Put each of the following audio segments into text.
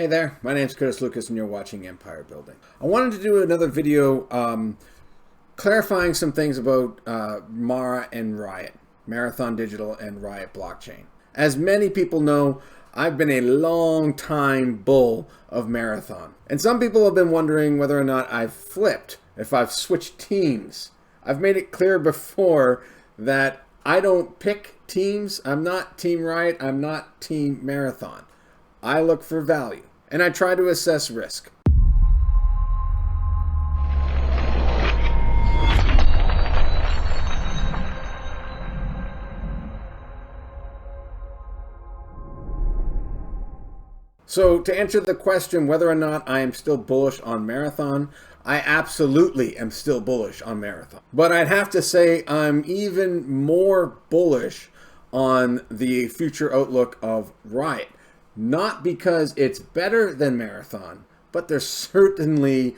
Hey there, my name's Curtis Lucas and you're watching Empire Building. I wanted to do another video clarifying some things about MARA and Riot, Marathon Digital and Riot Blockchain. As many people know, I've been a long time bull of Marathon. And some people have been wondering whether or not I've flipped, if I've switched teams. I've made it clear before that I don't pick teams. I'm not Team Riot, I'm not Team Marathon. I look for value, and I try to assess risk. So to answer the question whether or not I am still bullish on Marathon, I absolutely am still bullish on Marathon. But I'd have to say I'm even more bullish on the future outlook of Riot. Not because it's better than Marathon, but there's certainly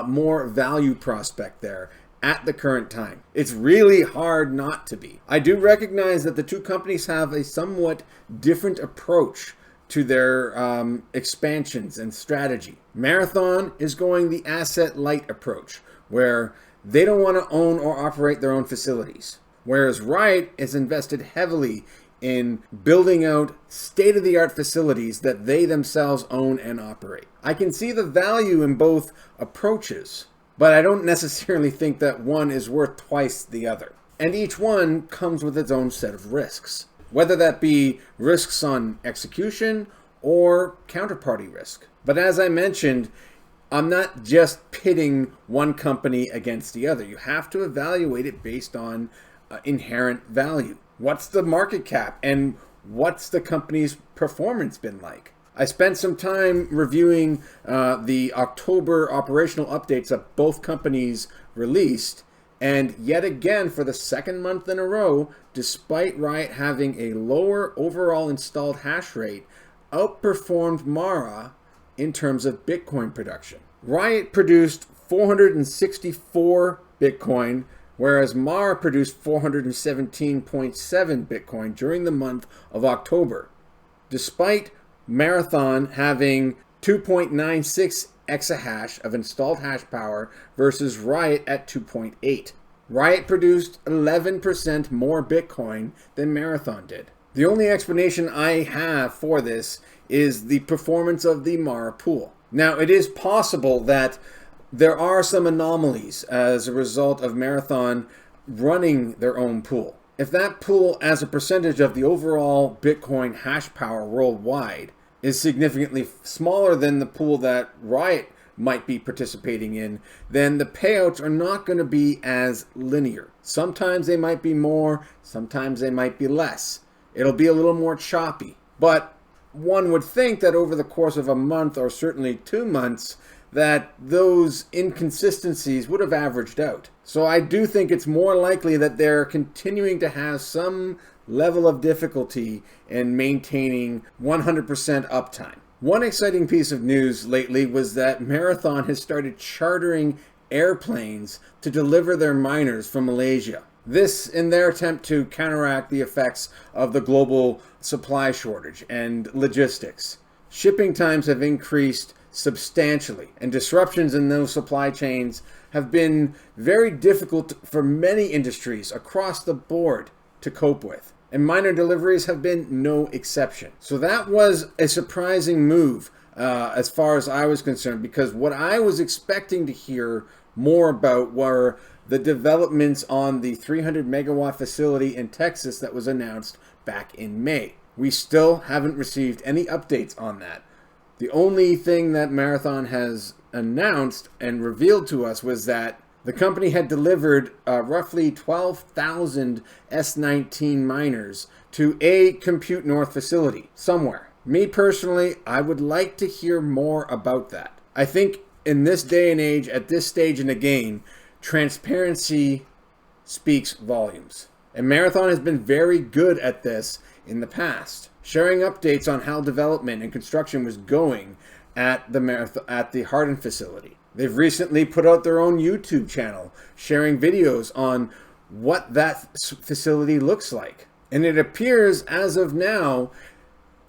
more value prospect there at the current time. It's really hard not to be. I do recognize that the two companies have a somewhat different approach to their expansions and strategy. Marathon is going the asset light approach, where they don't want to own or operate their own facilities. Whereas Riot is invested heavily in building out state-of-the-art facilities that they themselves own and operate. I can see the value in both approaches, but I don't necessarily think that one is worth twice the other. And each one comes with its own set of risks, whether that be risks on execution or counterparty risk. But as I mentioned, I'm not just pitting one company against the other. You have to evaluate it based on inherent value. What's the market cap and what's the company's performance been like? I spent some time reviewing the October operational updates that both companies released, and yet again, for the second month in a row, despite Riot having a lower overall installed hash rate, outperformed MARA in terms of Bitcoin production. Riot produced 464 Bitcoin, whereas MARA produced 417.7 Bitcoin during the month of October, despite Marathon having 2.96 exahash of installed hash power versus Riot at 2.8. Riot produced 11% more Bitcoin than Marathon did. The only explanation I have for this is the performance of the MARA pool. Now, it is possible that there are some anomalies as a result of Marathon running their own pool. If that pool as a percentage of the overall Bitcoin hash power worldwide is significantly smaller than the pool that Riot might be participating in, then the payouts are not going to be as linear. Sometimes they might be more, sometimes they might be less. It'll be a little more choppy. But one would think that over the course of a month or certainly 2 months, that those inconsistencies would have averaged out. So I do think it's more likely that they're continuing to have some level of difficulty in maintaining 100% uptime. One exciting piece of news lately was that Marathon has started chartering airplanes to deliver their miners from Malaysia. This in their attempt to counteract the effects of the global supply shortage and logistics. Shipping times have increased substantially, and disruptions in those supply chains have been very difficult for many industries across the board to cope with. And miner deliveries have been no exception. So that was a surprising move as far as I was concerned, because what I was expecting to hear more about were the developments on the 300 megawatt facility in Texas that was announced back in May. We still haven't received any updates on that. The only thing that Marathon has announced and revealed to us was that the company had delivered roughly 12,000 S19 miners to a Compute North facility somewhere. Me personally, I would like to hear more about that. I think in this day and age, at this stage in the game, transparency speaks volumes. And Marathon has been very good at this in the past, sharing updates on how development and construction was going at the Hardin facility. They've recently put out their own YouTube channel, sharing videos on what that facility looks like. And it appears, as of now,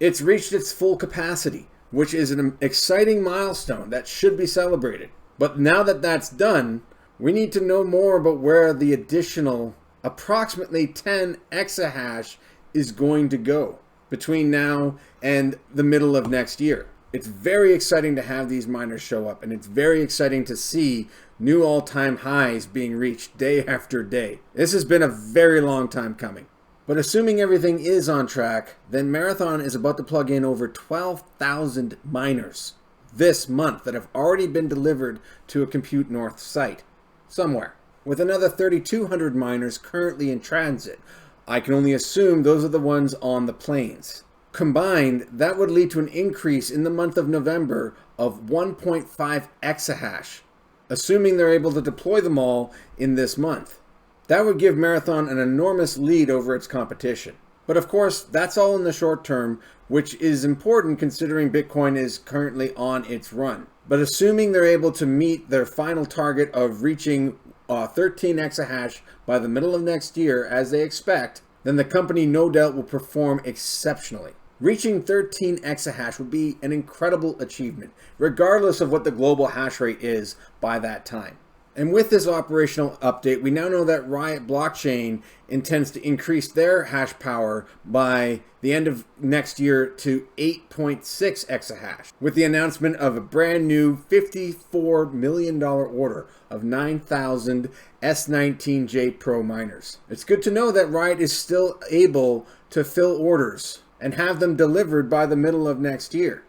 it's reached its full capacity. which is an exciting milestone that should be celebrated. But now that that's done, we need to know more about where the additional approximately 10 exahash is going to go between now and the middle of next year. It's very exciting to have these miners show up, and it's very exciting to see new all-time highs being reached day after day. This has been a very long time coming. But assuming everything is on track, then Marathon is about to plug in over 12,000 miners this month that have already been delivered to a Compute North site somewhere, with another 3,200 miners currently in transit. I can only assume those are the ones on the planes. Combined, that would lead to an increase in the month of November of 1.5 exahash, assuming they're able to deploy them all in this month. That would give Marathon an enormous lead over its competition. But of course, that's all in the short term, which is important considering Bitcoin is currently on its run. But assuming they're able to meet their final target of reaching 13 exahash by the middle of next year, as they expect, then the company no doubt will perform exceptionally. Reaching 13 exahash would be an incredible achievement, regardless of what the global hash rate is by that time. And with this operational update, we now know that Riot blockchain intends to increase their hash power by the end of next year to 8.6 exahash, with the announcement of a brand new $54 million order of 9,000 S19J Pro miners. It's good to know that Riot is still able to fill orders and have them delivered by the middle of next year.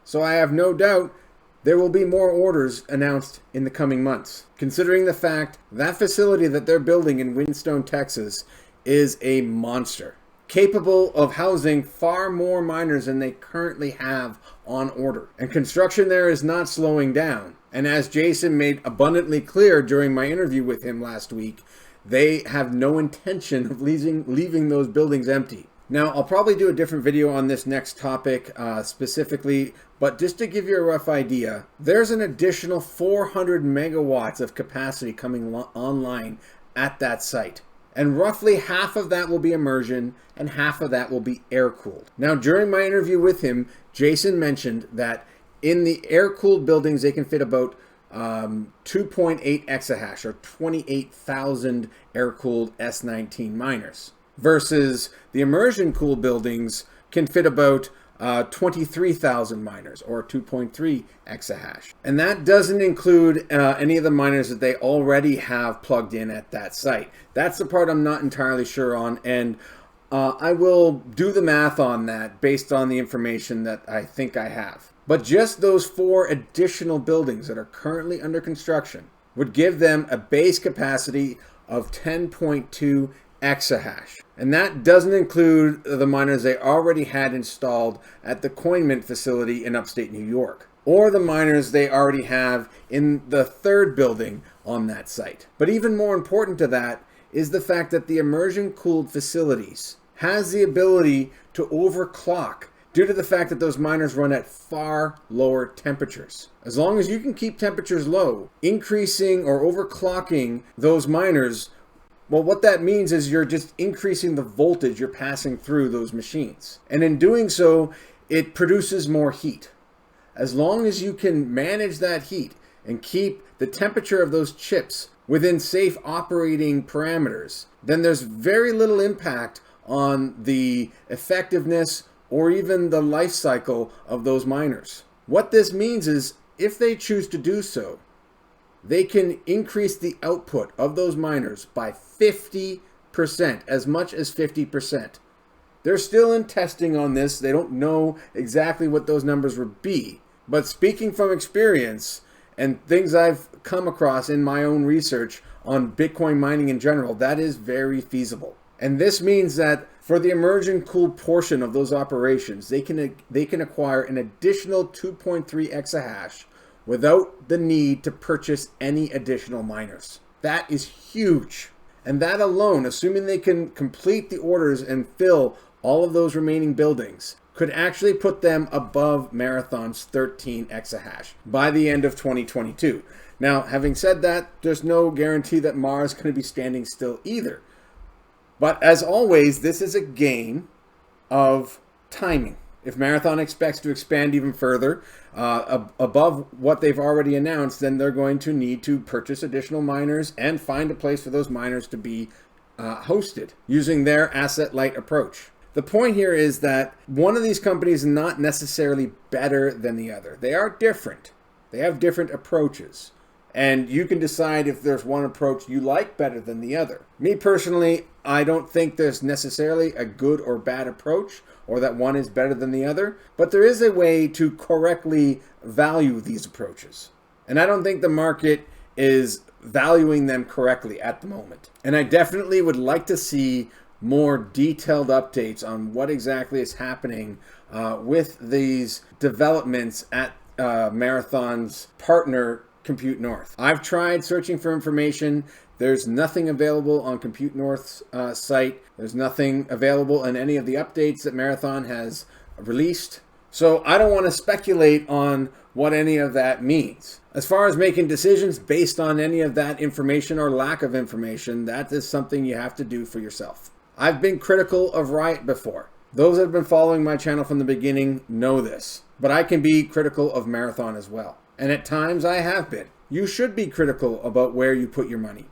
So I have no doubt there will be more orders announced in the coming months, considering the fact that facility that they're building in Windstone, Texas is a monster, capable of housing far more miners than they currently have on order. And construction there is not slowing down. And as Jason made abundantly clear during my interview with him last week, they have no intention of leaving those buildings empty. Now, I'll probably do a different video on this next topic specifically, but just to give you a rough idea, there's an additional 400 megawatts of capacity coming online at that site. And roughly half of that will be immersion and half of that will be air-cooled. Now, during my interview with him, Jason mentioned that in the air-cooled buildings, they can fit about 2.8 exahash or 28,000 air-cooled S19 miners, versus the immersion cooled buildings can fit about 23,000 miners or 2.3 exahash. And that doesn't include any of the miners that they already have plugged in at that site. That's the part I'm not entirely sure on, and I will do the math on that based on the information that I think I have. But just those 4 additional buildings that are currently under construction would give them a base capacity of 10.2 exahash. And that doesn't include the miners they already had installed at the CoinMint facility in upstate New York, or the miners they already have in the 3rd building on that site. But even more important to that is the fact that the immersion cooled facilities has the ability to overclock due to the fact that those miners run at far lower temperatures. As long as you can keep temperatures low, increasing or overclocking those miners, well, what that means is you're just increasing the voltage you're passing through those machines. And in doing so, it produces more heat. As long as you can manage that heat and keep the temperature of those chips within safe operating parameters, then there's very little impact on the effectiveness or even the life cycle of those miners. What this means is, if they choose to do so, they can increase the output of those miners by 50%, as much as 50%. They're still in testing on this. They don't know exactly what those numbers would be. But speaking from experience and things I've come across in my own research on Bitcoin mining in general, that is very feasible. And this means that for the immersion cooled portion of those operations, they can acquire an additional 2.3 exahash without the need to purchase any additional miners. That is huge. And that alone, assuming they can complete the orders and fill all of those remaining buildings, could actually put them above Marathon's 13 exahash by the end of 2022. Now, having said that, there's no guarantee that Mars is going to be standing still either. But as always, this is a game of timing. If Marathon expects to expand even further above what they've already announced, then they're going to need to purchase additional miners and find a place for those miners to be hosted using their asset-light approach. The point here is that one of these companies is not necessarily better than the other. They are different. They have different approaches. And you can decide if there's one approach you like better than the other. Me personally, I don't think there's necessarily a good or bad approach, or that one is better than the other, but there is a way to correctly value these approaches. And I don't think the market is valuing them correctly at the moment. And I definitely would like to see more detailed updates on what exactly is happening with these developments at Marathon's partner, Compute North. I've tried searching for information. There's nothing available on Compute North's site. There's nothing available in any of the updates that Marathon has released. So I don't want to speculate on what any of that means. As far as making decisions based on any of that information or lack of information, that is something you have to do for yourself. I've been critical of Riot before. Those that have been following my channel from the beginning know this. But I can be critical of Marathon as well. And at times I have been. You should be critical about where you put your money.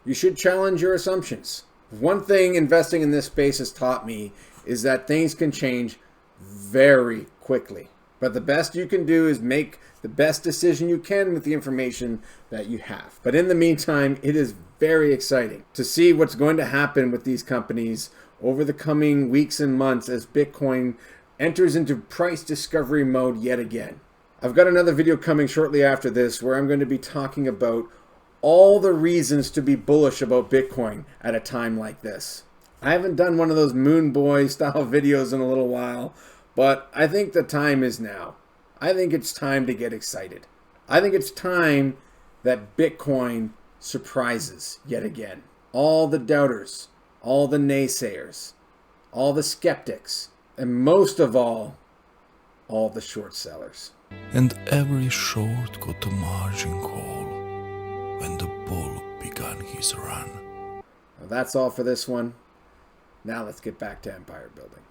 You should challenge your assumptions. One thing investing in this space has taught me is that things can change very quickly. But the best you can do is make the best decision you can with the information that you have. But in the meantime, it is very exciting to see what's going to happen with these companies over the coming weeks and months as Bitcoin enters into price discovery mode yet again. I've got another video coming shortly after this where I'm going to be talking about all the reasons to be bullish about Bitcoin at a time like this. I haven't done one of those Moon Boy style videos in a little while, but I think the time is now. I think it's time to get excited. I think it's time that Bitcoin surprises yet again. All the doubters, all the naysayers, all the skeptics, and most of all the short sellers. And every short got a margin call when the bull began his run. Well, that's all for this one. Now let's get back to empire building.